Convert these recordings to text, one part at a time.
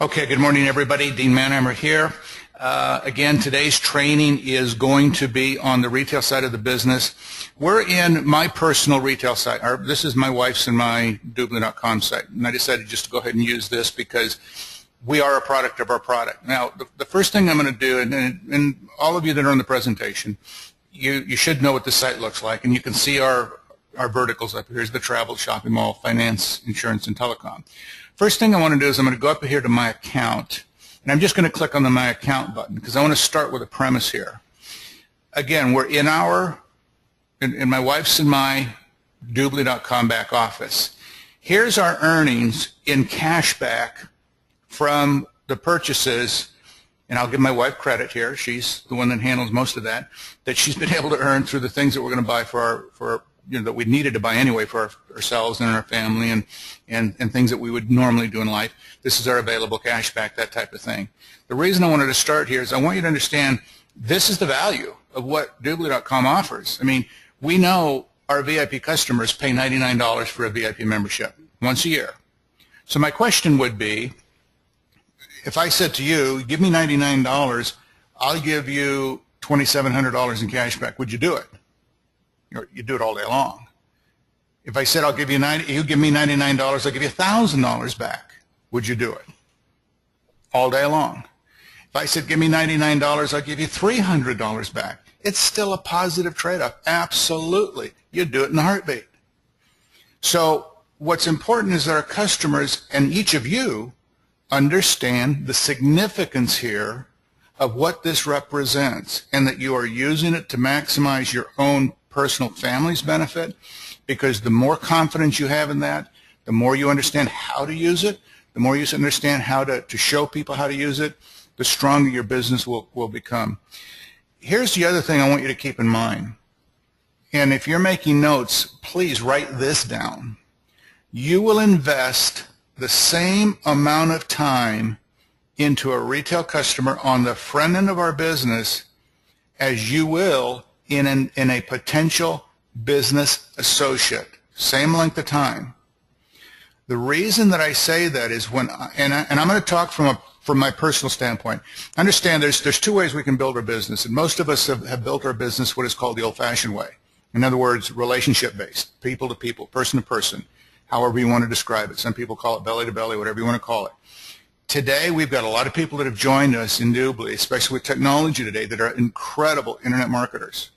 Okay, good morning, everybody. Dean Manheimer here. Again, today's training is going to be on the retail side of the business. We're in my personal retail site. This is my wife's and my Dubli.com site, and I decided just to go ahead and use this because we are a product of our product. Now, the first thing I'm going to do, and all of you that are on the presentation, you should know what the site looks like, and you can see our verticals up here. Here's the travel, shopping mall, finance, insurance, and telecom. First thing I want to do is I'm going to go up here to my account, and I'm just going to click on the My Account button because I want to start with a premise here. Again, we're in my wife's and my Dubli.com back office. Here's our earnings in cash back from the purchases, and I'll give my wife credit here. She's the one that handles most of that she's been able to earn through the things that we're going to buy for our that we needed to buy anyway for ourselves and our family and things that we would normally do in life. This is our available cash back, that type of thing. The reason I wanted to start here is I want you to understand this is the value of what Dubli.com offers. I mean, we know our VIP customers pay $99 for a VIP membership once a year. So my question would be, if I said to you, give me $99, I'll give you $2,700 in cash back, would you do it? You do it all day long. If I said, you give me $99, I'll give you $1,000 back, would you do it? All day long. If I said, give me $99, I'll give you $300 back, it's still a positive trade-off. Absolutely. You'd do it in a heartbeat. So what's important is that our customers and each of you understand the significance here of what this represents and that you are using it to maximize your own personal family's benefit, because the more confidence you have in that, the more you understand how to use it, the more you understand how to show people how to use it, the stronger your business will become. Here's the other thing I want you to keep in mind, and if you're making notes, please write this down. You will invest the same amount of time into a retail customer on the front end of our business as you will in a potential business associate. Same length of time. The reason that I say that is and I'm going to talk from my personal standpoint. Understand there's two ways we can build our business, and most of us have built our business what is called the old-fashioned way. In other words, relationship-based, people to people, person to person, however you want to describe it. Some people call it belly to belly, whatever you want to call it. Today, we've got a lot of people that have joined us in Dubli, especially with technology today, that are incredible internet marketers.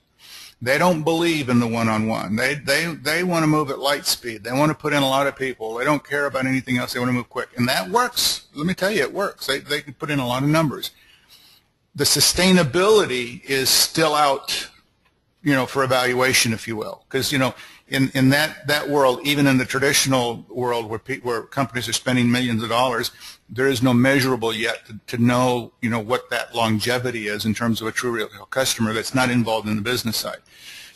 They don't believe in the one-on-one. They want to move at light speed. They want to put in a lot of people. They don't care about anything else. They want to move quick. And that works. Let me tell you, it works. They can put in a lot of numbers. The sustainability is still out, for evaluation, if you will. Because, in that world, even in the traditional world where companies are spending millions of dollars, there is no measurable yet to know, what that longevity is in terms of a true retail customer that's not involved in the business side.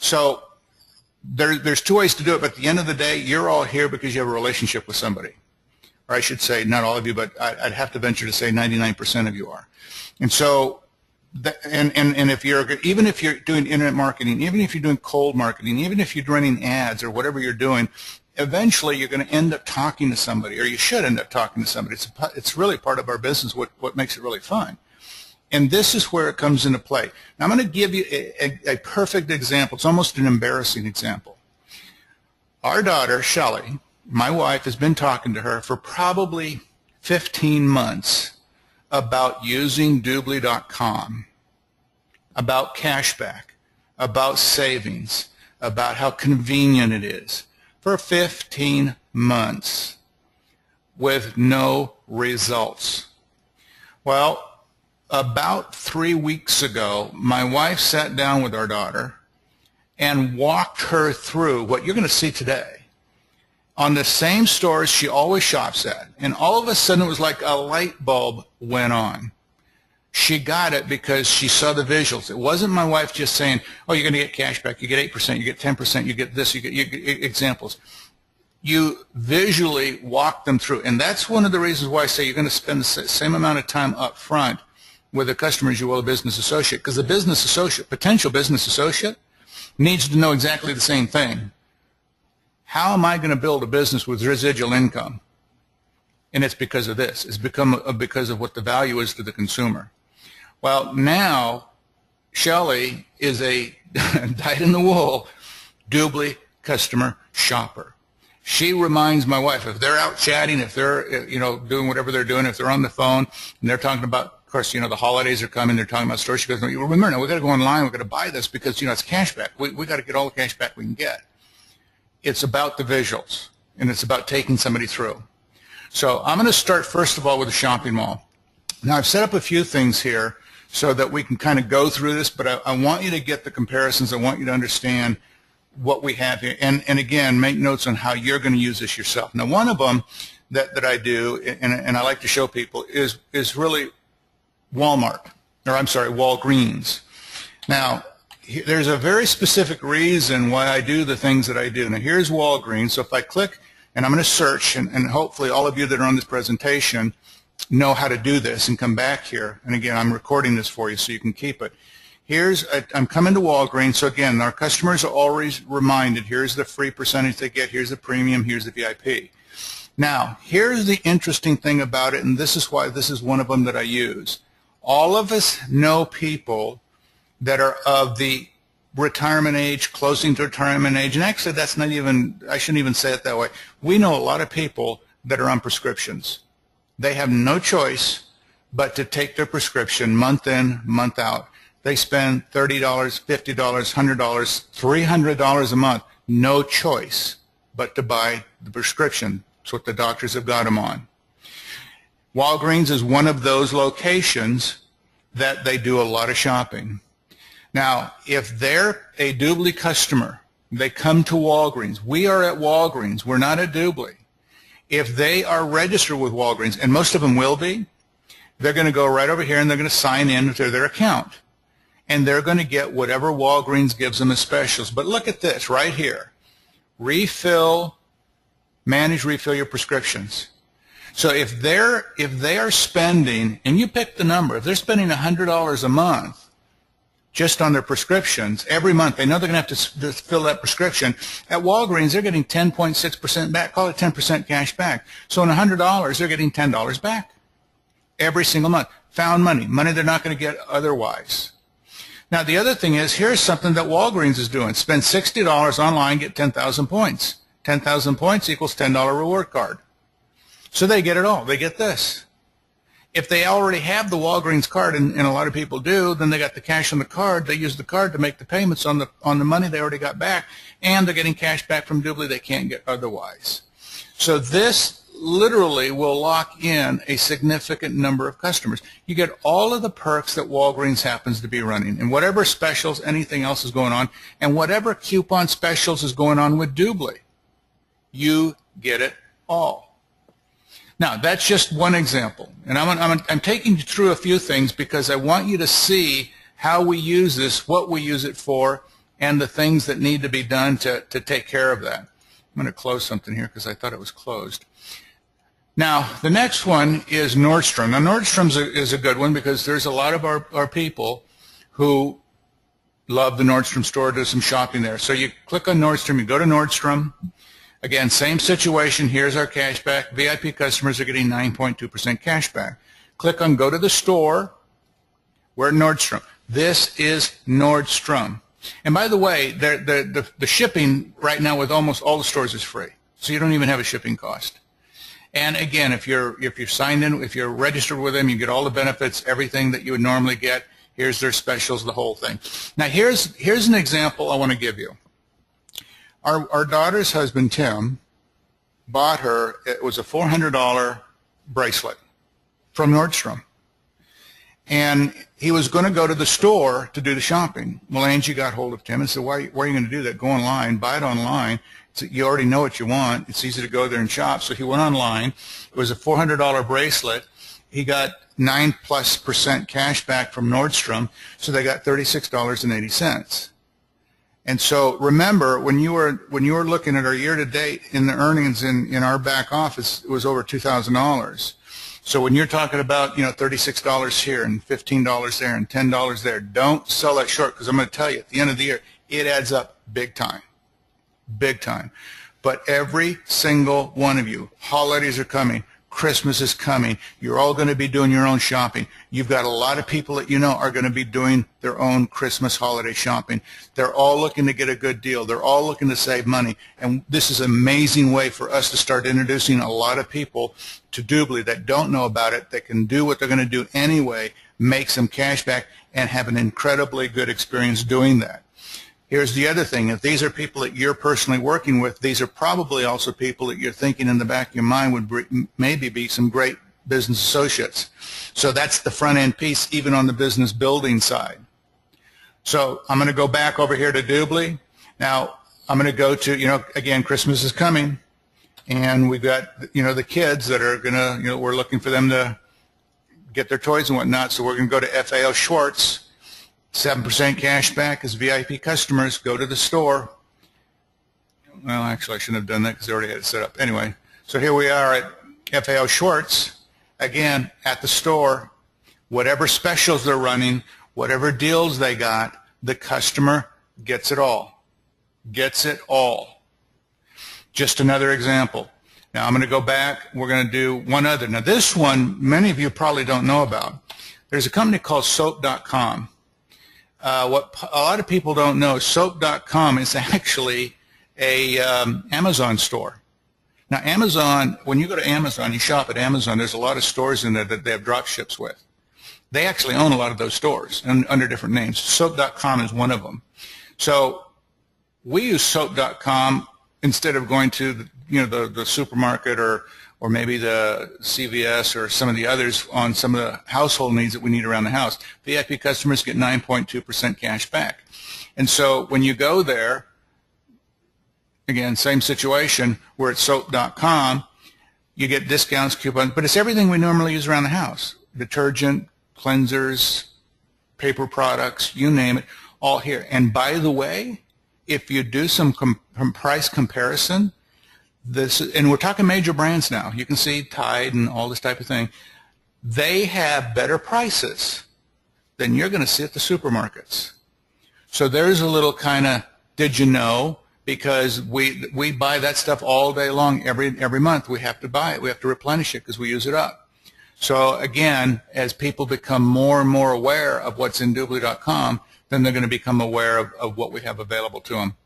So there's two ways to do it, but at the end of the day, you're all here because you have a relationship with somebody. Or I should say, not all of you, but I'd have to venture to say 99% of you are. And so, even if you're doing internet marketing, even if you're doing cold marketing, even if you're running ads or whatever you're doing, eventually you're going to end up talking to somebody, or you should end up talking to somebody. It's really part of our business, what makes it really fun. And this is where it comes into play. Now I'm going to give you a perfect example. It's almost an embarrassing example. Our daughter, Shelley, my wife, has been talking to her for probably 15 months about using Dubli.com, about cashback, about savings, about how convenient it is, for 15 months with no results. Well, about 3 weeks ago, my wife sat down with our daughter and walked her through what you're going to see today on the same stores she always shops at. And all of a sudden, it was like a light bulb went on. She got it because she saw the visuals. It wasn't my wife just saying, oh, you're going to get cash back, you get 8%, you get 10%, you get this, you get examples. You visually walk them through. And that's one of the reasons why I say you're going to spend the same amount of time up front with a customer as you will a business associate, because the business associate, potential business associate, needs to know exactly the same thing. How am I going to build a business with residual income? And it's because of this. It's because of what the value is to the consumer. Well, now Shelley is a dyed-in-the-wool Dubli customer shopper. She reminds my wife, if they're out chatting, if they're doing whatever they're doing, if they're on the phone and they're talking about, of course, the holidays are coming, they're talking about stores. She goes, no, remember, now we got to go online, we got to buy this because it's cash back. We got to get all the cash back we can get. It's about the visuals, and it's about taking somebody through. So I'm going to start first of all with the shopping mall. Now I've set up a few things here so that we can kind of go through this, but I want you to get the comparisons. I want you to understand what we have here. And again, make notes on how you're going to use this yourself. Now, one of them that I do, and I like to show people, is really Walgreens. Now, there's a very specific reason why I do the things that I do. Now, here's Walgreens. So if I click, and I'm going to search, and hopefully all of you that are on this presentation know how to do this and come back here. And again, I'm recording this for you so you can keep it. I'm coming to Walgreens. So again, our customers are always reminded, here's the free percentage they get, here's the premium, here's the VIP. Now, here's the interesting thing about it, and this is why this is one of them that I use. All of us know people that are of the retirement age, closing to retirement age, and actually that's not even, I shouldn't even say it that way. We know a lot of people that are on prescriptions. They have no choice but to take their prescription month in, month out. They spend $30, $50, $100, $300 a month, no choice but to buy the prescription. It's what the doctors have got them on. Walgreens is one of those locations that they do a lot of shopping. Now, if they're a Dubli customer, they come to Walgreens. We are at Walgreens. We're not at Dubli. If they are registered with Walgreens, and most of them will be, they're going to go right over here and they're going to sign in to their account. And they're going to get whatever Walgreens gives them as specials. But look at this right here. Manage refill your prescriptions. So if they are spending, and you pick the number, if they're spending $100 a month just on their prescriptions every month, they know they're going to have to fill that prescription. At Walgreens, they're getting 10.6% back, call it 10% cash back. So on $100, they're getting $10 back every single month. Found money, money they're not going to get otherwise. Now, the other thing is, here's something that Walgreens is doing. Spend $60 online, get 10,000 points. 10,000 points equals $10 reward card. So they get it all. They get this. If they already have the Walgreens card, and a lot of people do, then they got the cash on the card. They use the card to make the payments on the money they already got back, and they're getting cash back from Dubli they can't get otherwise. So this literally will lock in a significant number of customers. You get all of the perks that Walgreens happens to be running, and whatever specials, anything else is going on, and whatever coupon specials is going on with Dubli. You get it all. Now, that's just one example, and I'm taking you through a few things because I want you to see how we use this, what we use it for, and the things that need to be done to take care of that. I'm going to close something here because I thought it was closed. Now, the next one is Nordstrom. Now, Nordstrom's is a good one because there's a lot of our people who love the Nordstrom store, do some shopping there. So you click on Nordstrom, you go to Nordstrom. Again, same situation. Here's our cash back. VIP customers are getting 9.2% cash back. Click on Go to the Store. We're at Nordstrom. This is Nordstrom. And by the way, the shipping right now with almost all the stores is free. So you don't even have a shipping cost. And again, if you're signed in, if you're registered with them, you get all the benefits, everything that you would normally get. Here's their specials, the whole thing. Now here's an example I want to give you. Our daughter's husband, Tim, bought her, it was a $400 bracelet from Nordstrom. And he was going to go to the store to do the shopping. Well, Angie got hold of Tim and said, why are you going to do that? Go online, buy it online. You already know what you want. It's easy to go there and shop. So he went online. It was a $400 bracelet. He got 9+% cash back from Nordstrom, so they got $36.80. And so remember, when you were looking at our year-to-date in the earnings in our back office, it was over $2,000. So when you're talking about $36 here and $15 there and $10 there, don't sell that short, because I'm going to tell you, at the end of the year, it adds up big time. Big time. But every single one of you, holidays are coming, Christmas is coming. You're all going to be doing your own shopping. You've got a lot of people that you know are going to be doing their own Christmas holiday shopping. They're all looking to get a good deal. They're all looking to save money. And this is an amazing way for us to start introducing a lot of people to Dubli that don't know about it, that can do what they're going to do anyway, make some cash back, and have an incredibly good experience doing that. Here's the other thing. If these are people that you're personally working with, these are probably also people that you're thinking in the back of your mind would maybe be some great business associates. So that's the front end piece, even on the business building side. So I'm going to go back over here to Dubli. Now I'm going to go to, again, Christmas is coming, and we've got, the kids that are going to, we're looking for them to get their toys and whatnot. So we're going to go to FAO Schwartz. 7% cash back as VIP customers. Go to the store. Well, actually, I shouldn't have done that because I already had it set up. Anyway, so here we are at FAO Schwartz. Again, at the store, whatever specials they're running, whatever deals they got, the customer gets it all. Gets it all. Just another example. Now, I'm going to go back. We're going to do one other. Now, this one, many of you probably don't know about. There's a company called Soap.com. What a lot of people don't know, Soap.com is actually a Amazon store. Now, Amazon, when you go to Amazon, you shop at Amazon, there's a lot of stores in there that they have drop ships with. They actually own a lot of those stores and under different names. Soap.com is one of them. So we use Soap.com instead of going to the supermarket or maybe the CVS or some of the others on some of the household needs that we need around the house. VIP customers get 9.2% cash back. And so when you go there, again, same situation, we're at soap.com, you get discounts, coupons, but it's everything we normally use around the house. Detergent, cleansers, paper products, you name it, all here. And by the way, if you do some price comparison, and we're talking major brands now. You can see Tide and all this type of thing. They have better prices than you're going to see at the supermarkets. So there's a little kind of, did you know? Because we buy that stuff all day long. Every month we have to buy it. We have to replenish it because we use it up. So again, as people become more and more aware of what's in Dubli.com, then they're going to become aware of what we have available to them.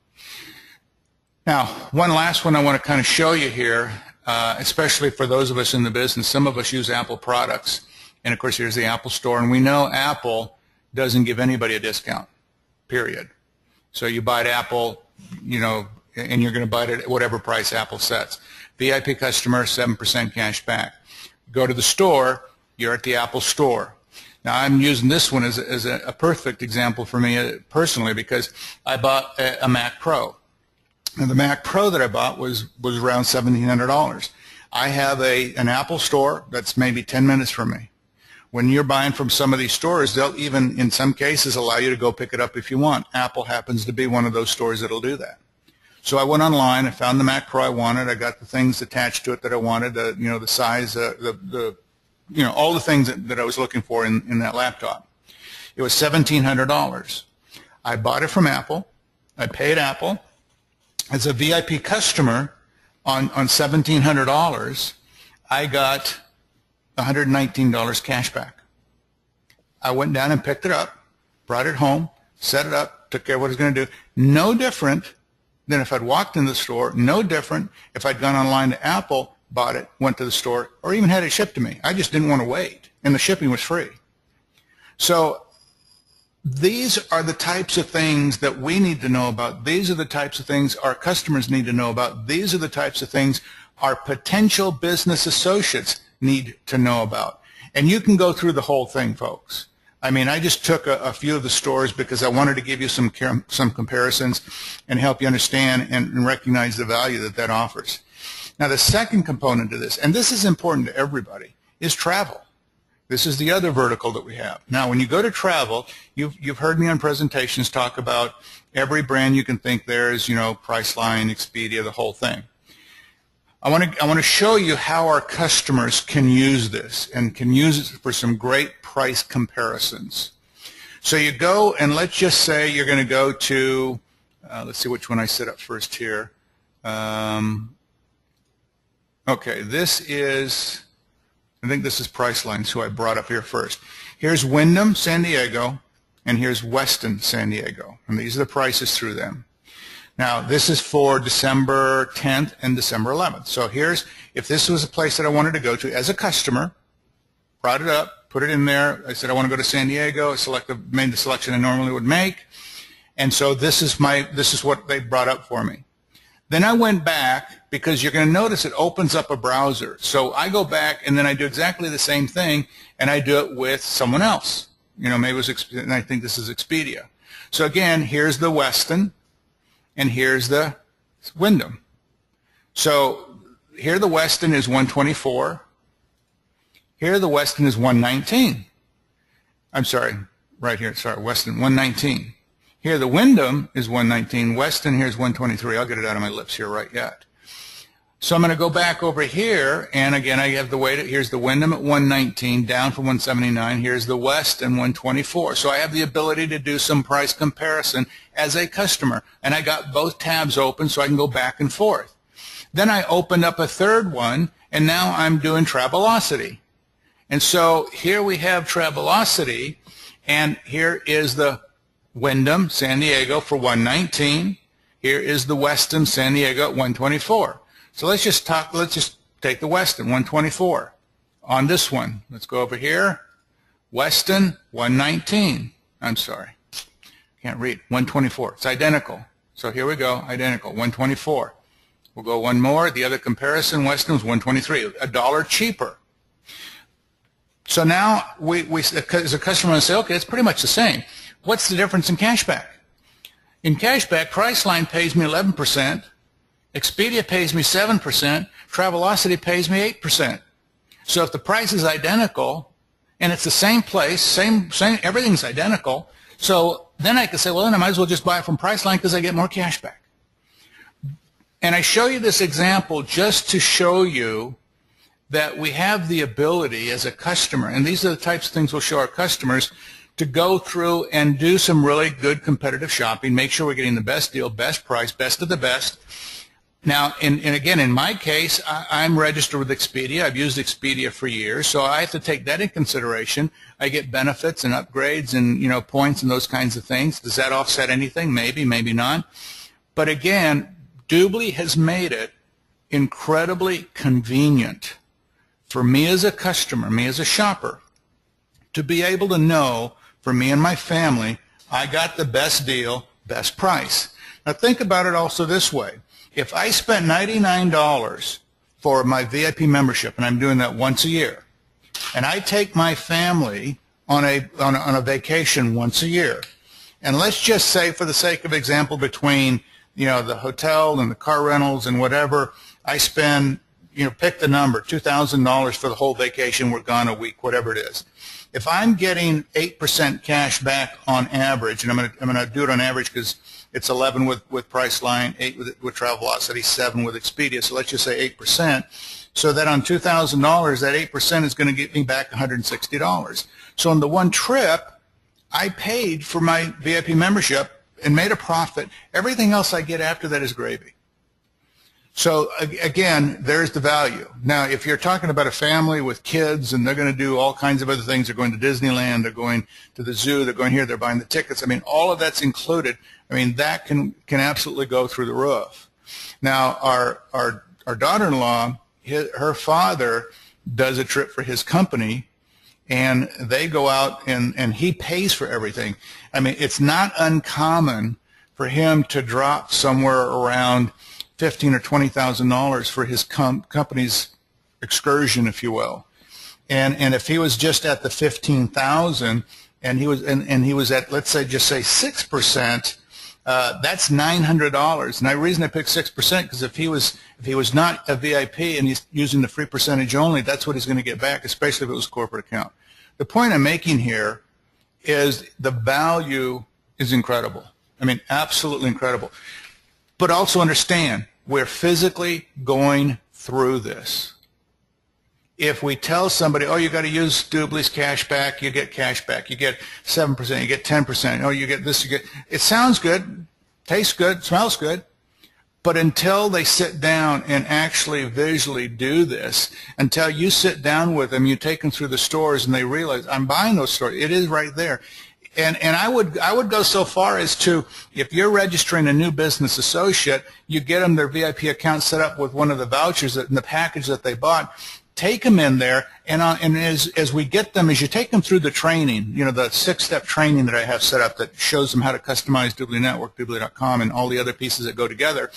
Now, one last one I want to kind of show you here, especially for those of us in the business. Some of us use Apple products, and of course here's the Apple Store, and we know Apple doesn't give anybody a discount, period. So you buy at Apple, and you're going to buy it at whatever price Apple sets. VIP customer, 7% cash back. Go to the store, you're at the Apple Store. Now, I'm using this one as a perfect example for me personally because I bought a Mac Pro. And the Mac Pro that I bought was around $1,700. I have an Apple store that's maybe 10 minutes from me. When you're buying from some of these stores, they'll even, in some cases, allow you to go pick it up if you want. Apple happens to be one of those stores that'll do that. So I went online, I found the Mac Pro I wanted, I got the things attached to it that I wanted, the size, all the things that I was looking for in that laptop. It was $1,700. I bought it from Apple. I paid Apple. As a VIP customer on $1,700, I got $119 cash back. I went down and picked it up, brought it home, set it up, took care of what I was going to do. No different than if I'd walked in the store, no different if I'd gone online to Apple, bought it, went to the store, or even had it shipped to me. I just didn't want to wait, and the shipping was free. So these are the types of things that we need to know about. These are the types of things our customers need to know about. These are the types of things our potential business associates need to know about. And you can go through the whole thing, folks. I mean, I just took a few of the stores because I wanted to give you some comparisons and help you understand and recognize the value that offers. Now, the second component to this, and this is important to everybody, is travel. This is the other vertical that we have. Now, when you go to travel, you've heard me on presentations talk about every brand you can think there is, Priceline, Expedia, the whole thing. I want to show you how our customers can use this and can use it for some great price comparisons. So you go, and let's just say you're going to go to, let's see which one I set up first here. Okay, this is I think this is Priceline, who I brought up here first. Here's Wyndham San Diego, and here's Westin San Diego, and these are the prices through them. Now, this is for December 10th and December 11th. So here's, if this was a place that I wanted to go to as a customer, brought it up, put it in there. I said I want to go to San Diego. I made the selection I normally would make, and so this is what they brought up for me. Then I went back, because you're going to notice it opens up a browser. So I go back and then I do exactly the same thing, and I do it with someone else. Maybe it was, and I think this is Expedia. So again, here's the Westin, and here's the Wyndham. So here the Westin is 124. Here the Westin is 119. I'm sorry, right here, sorry, Westin, 119. Here the Wyndham is 119. Westin here is 123. I'll get it out of my lips here right yet. So I'm going to go back over here, and again, I have the weight. Here's the Wyndham at 119, down from 179. Here's the Westin, 124. So I have the ability to do some price comparison as a customer, and I got both tabs open so I can go back and forth. Then I opened up a third one, and now I'm doing Travelocity. And so here we have Travelocity, and here is the Wyndham San Diego for 119. Here is the Westin San Diego at 124. So let's just take the Westin, 124. On this one, let's go over here. Westin, 119. I'm sorry, can't read. 124. It's identical. So here we go, identical, 124. We'll go one more. The other comparison, Westin was 123, $1 cheaper. So now we as a customer, say, okay, it's pretty much the same. What's the difference in cashback? In cashback, Priceline pays me 11%, Expedia pays me 7%, Travelocity pays me 8%. So if the price is identical and it's the same place, same everything's identical, so then I could say, well, then I might as well just buy it from Priceline because I get more cashback. And I show you this example just to show you that we have the ability as a customer, and these are the types of things we'll show our customers, to go through and do some really good competitive shopping, make sure we're getting the best deal, best price, best of the best. Now, and again, in my case, I'm registered with Expedia. I've used Expedia for years, so I have to take that in consideration. I get benefits and upgrades and points and those kinds of things. Does that offset anything? Maybe, maybe not. But again, Dubli has made it incredibly convenient for me as a customer, me as a shopper, to be able to know, for me and my family, I got the best deal, best price. Now think about it also this way. If I spent $99 for my VIP membership, and I'm doing that once a year, and I take my family on a vacation once a year, and let's just say, for the sake of example, between the hotel and the car rentals and whatever, I spend, pick the number, $2,000 for the whole vacation, we're gone a week, whatever it is. If I'm getting 8% cash back on average, and I'm going to do it on average because it's 11 with Priceline, 8 with Travelocity, 7 with Expedia, so let's just say 8%. So that on $2,000, that 8% is going to get me back $160. So on the one trip, I paid for my VIP membership and made a profit. Everything else I get after that is gravy. So again, there's the value. Now, if you're talking about a family with kids and they're going to do all kinds of other things, they're going to Disneyland, they're going to the zoo, they're going here, they're buying the tickets. I mean, all of that's included. I mean, that can absolutely go through the roof. Now, our daughter-in-law, her father does a trip for his company, and they go out and he pays for everything. I mean, it's not uncommon for him to drop somewhere around $15,000 or $20,000 for his company's excursion, if you will, and if he was just at the 15,000, and he was at, let's say, just say 6%, that's $900. And the reason I picked 6% because if he was not a VIP and he's using the free percentage only, that's what he's going to get back, especially if it was a corporate account. The point I'm making here is the value is incredible. I mean, absolutely incredible. But also understand, we're physically going through this. If we tell somebody, oh, you got to use Dubli's cash back, you get cash back, you get 7%, you get 10%, oh, you get this, you get, it sounds good, tastes good, smells good, But until they sit down and actually visually do this, until you sit down with them, you take them through the stores and they realize, I'm buying those stores. It is right there. And I would go so far as to, if you're registering a new business associate, you get them their VIP account set up with one of the vouchers in the package that they bought. Take them in there, and as we get them, as you take them through the training, you know, the 6-step training that I have set up that shows them how to customize Dubli Network, Dubli.com, and all the other pieces that go together.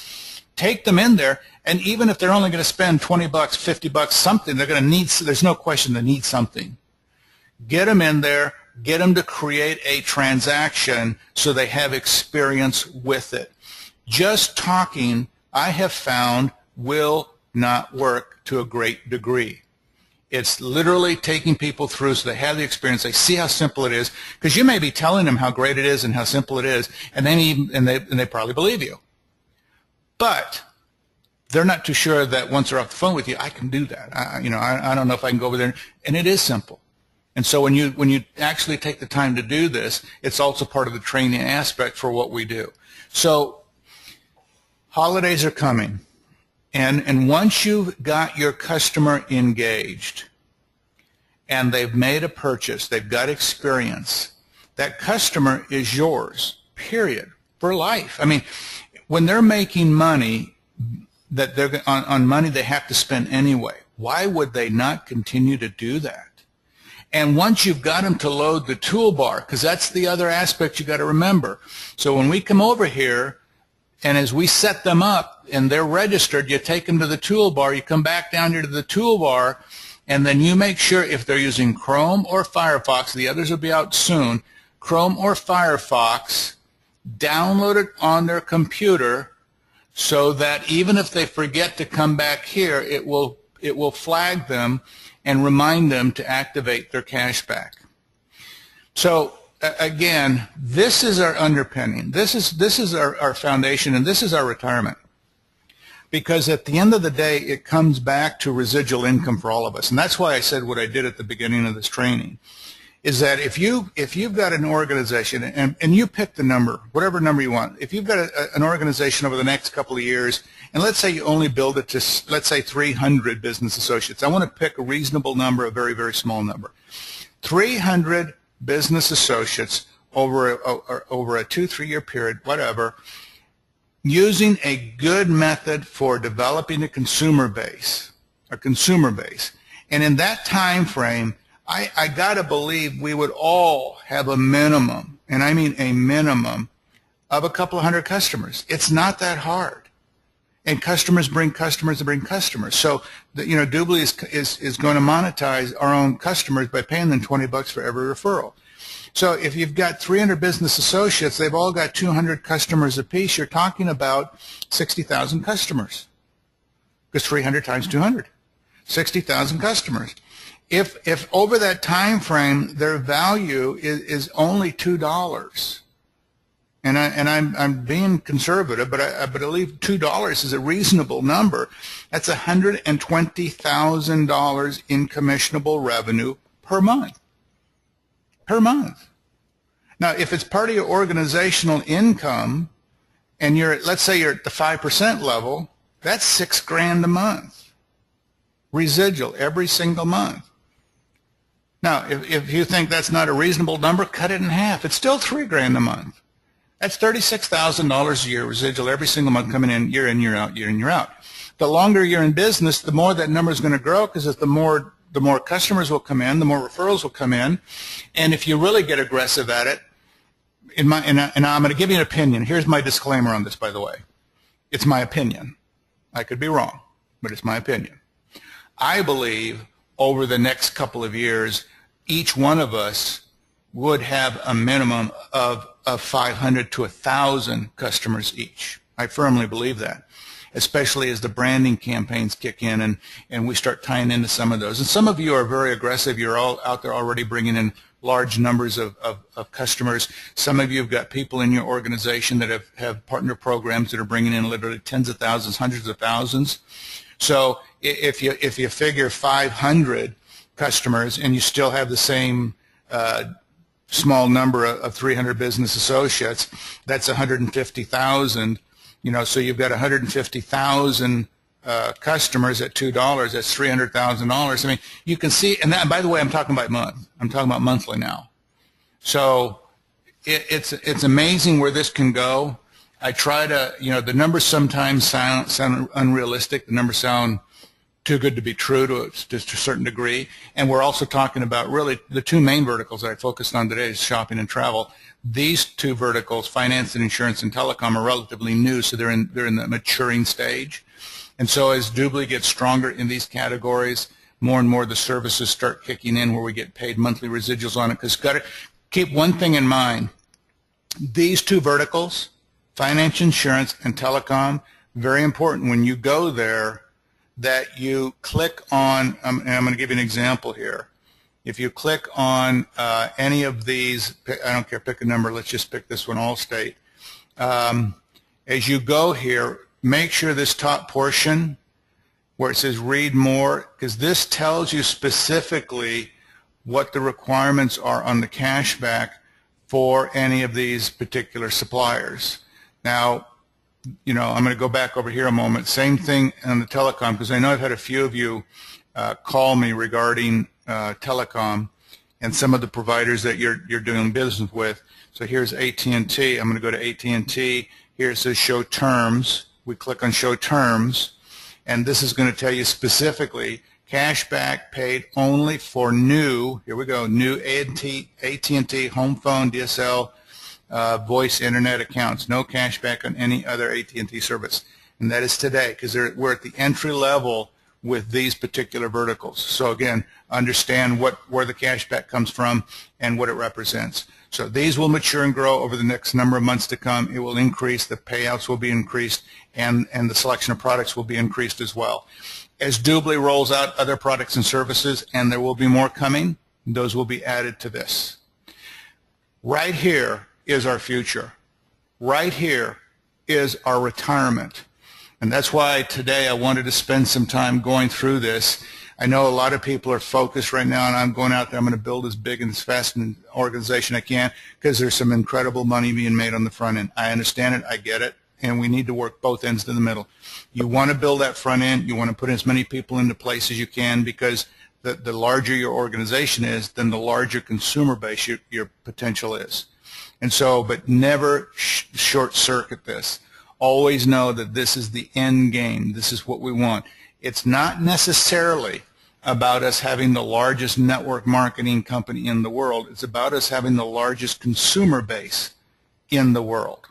Take them in there, and even if they're only going to spend $20, $50, something, they're going to need. There's no question they need something. Get them in there. Get them to create a transaction so they have experience with it. Just talking, I have found, will not work to a great degree. It's literally taking people through so they have the experience, they see how simple it is, because you may be telling them how great it is and how simple it is, and they probably believe you. But they're not too sure that once they're off the phone with you, I can do that. I don't know if I can go over there, and it is simple. And so when you actually take the time to do this, it's also part of the training aspect for what we do. So holidays are coming. And once you've got your customer engaged and they've made a purchase, they've got experience, that customer is yours, period, for life. I mean, when they're making money that they're on money they have to spend anyway, why would they not continue to do that? And once you've got them to load the toolbar, because that's the other aspect you got to remember. So when we come over here, and as we set them up and they're registered, you take them to the toolbar, you come back down here to the toolbar, and then you make sure if they're using Chrome or Firefox, the others will be out soon, Chrome or Firefox, download it on their computer so that even if they forget to come back here, it will flag them and remind them to activate their cashback. So again, this is our underpinning. This is our foundation, and this is our retirement. Because at the end of the day, it comes back to residual income for all of us. And that's why I said what I did at the beginning of this training, is that if you've got an organization, and you pick the number, whatever number you want, if you've got an organization over the next couple of years, and let's say you only build it to, let's say, 300 business associates. I want to pick a reasonable number, a very, very small number. 300 business associates over a 2-3 year period, whatever, using a good method for developing a consumer base. And in that time frame, I got to believe we would all have a minimum, and I mean a minimum, of a couple of hundred customers. It's not that hard. And customers bring customers to bring customers. So, Dubli is going to monetize our own customers by paying them $20 for every referral. So if you've got 300 business associates, they've all got 200 customers apiece. You're talking about 60,000 customers. Because 300 times 200, 60,000 customers. If over that time frame their value is only $2. And I'm being conservative, but I believe $2 is a reasonable number. That's $120,000 in commissionable revenue per month. Per month. Now, if it's part of your organizational income, and let's say you're at the 5% level, that's $6,000 a month. Residual every single month. Now, if you think that's not a reasonable number, cut it in half. It's still $3,000 a month. That's $36,000 a year residual every single month coming in, year in, year out, year in, year out. The longer you're in business, the more that number is going to grow, because the more customers will come in, the more referrals will come in, and if you really get aggressive at it, and I'm going to give you an opinion. Here's my disclaimer on this, by the way. It's my opinion. I could be wrong, but it's my opinion. I believe over the next couple of years, each one of us would have a minimum of 500 to 1,000 customers each. I firmly believe that, especially as the branding campaigns kick in and we start tying into some of those. And some of you are very aggressive. You're all out there already bringing in large numbers of customers. Some of you have got people in your organization that have partner programs that are bringing in literally tens of thousands, hundreds of thousands. So if you figure 500 customers and you still have the same small number of 300 business associates, that's 150,000 So you've got 150,000 customers at $2. That's $300,000. I mean, you can see, and that, by the way, I'm talking about month. I'm talking about monthly now. So it's amazing where this can go. I try to, the numbers sometimes sound unrealistic. The numbers sound too good to be true to a certain degree. And we're also talking about really the two main verticals that I focused on today is shopping and travel. These two verticals, finance and insurance and telecom, are relatively new, so they're in the maturing stage. And so as Dubli gets stronger in these categories, more and more the services start kicking in where we get paid monthly residuals on it. Because got to keep one thing in mind. These two verticals, finance, insurance, and telecom, very important when you go there that you click on, and I'm going to give you an example here. If you click on any of these, I don't care, pick a number, let's just pick this one, Allstate. As you go here, make sure this top portion where it says read more, because this tells you specifically what the requirements are on the cashback for any of these particular suppliers. Now, I'm going to go back over here a moment. Same thing on the telecom, because I know I've had a few of you call me regarding telecom and some of the providers that you're doing business with. So here's AT&T. I'm going to go to AT&T. Here it says show terms. We click on show terms, and this is going to tell you specifically cashback paid only for new, here we go, new AT&T home phone, DSL, voice, internet accounts. No cashback on any other AT&T service. And that is today, because we're at the entry level with these particular verticals. So again, understand where the cashback comes from and what it represents. So these will mature and grow over the next number of months to come. It will increase, the payouts will be increased, and the selection of products will be increased as well. As Dubli rolls out other products and services, and there will be more coming, those will be added to this. Right here is our future. Right here is our retirement. And that's why today I wanted to spend some time going through this. I know a lot of people are focused right now, and I'm going out there, I'm going to build as big and as fast an organization I can, because there's some incredible money being made on the front end. I understand it, I get it, and we need to work both ends to the middle. You want to build that front end, you want to put as many people into place as you can, because the larger your organization is, then the larger consumer base your potential is. And so, but never short circuit this. Always know that this is the end game. This is what we want. It's not necessarily about us having the largest network marketing company in the world. It's about us having the largest consumer base in the world.